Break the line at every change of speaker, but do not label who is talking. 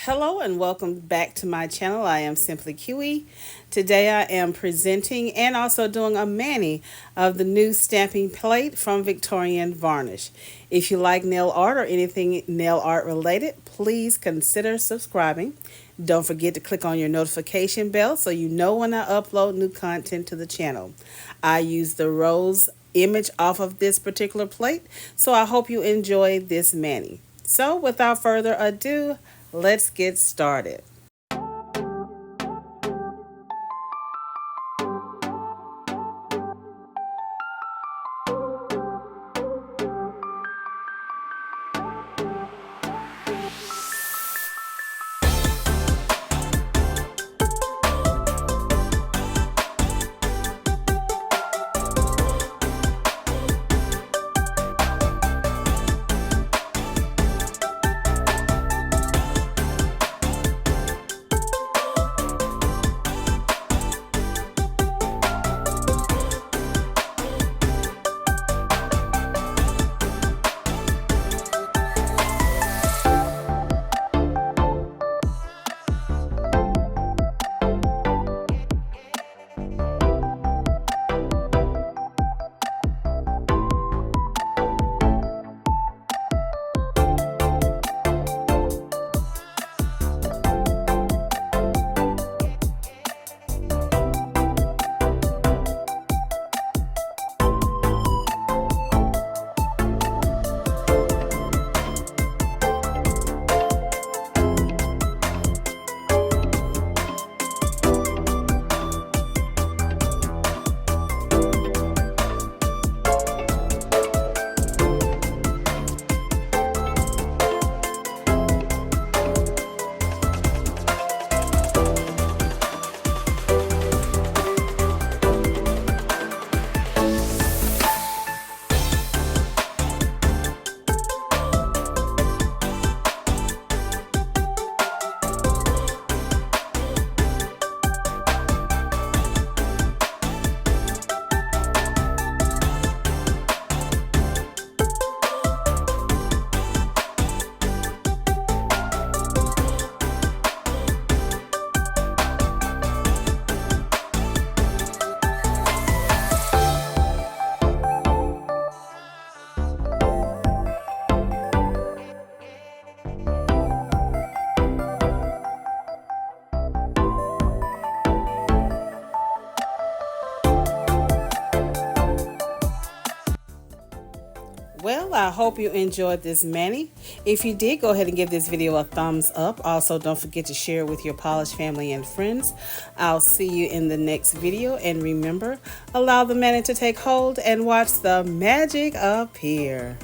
Hello and welcome back to my channel. I am Simply QE. Today I am presenting and also doing a mani of the new stamping plate from Victorian Varnish. If you like nail art or anything nail art related, please consider subscribing. Don't forget to click on your notification bell so you know when I upload new content to the channel. I use the rose image off of this particular plate, so I hope you enjoy this mani. So without further ado, let's get started. Well, I hope you enjoyed this mani. If you did, go ahead and give this video a thumbs up. Also, don't forget to share it with your polished family and friends. I'll see you in the next video. And remember, allow the mani to take hold and watch the magic appear.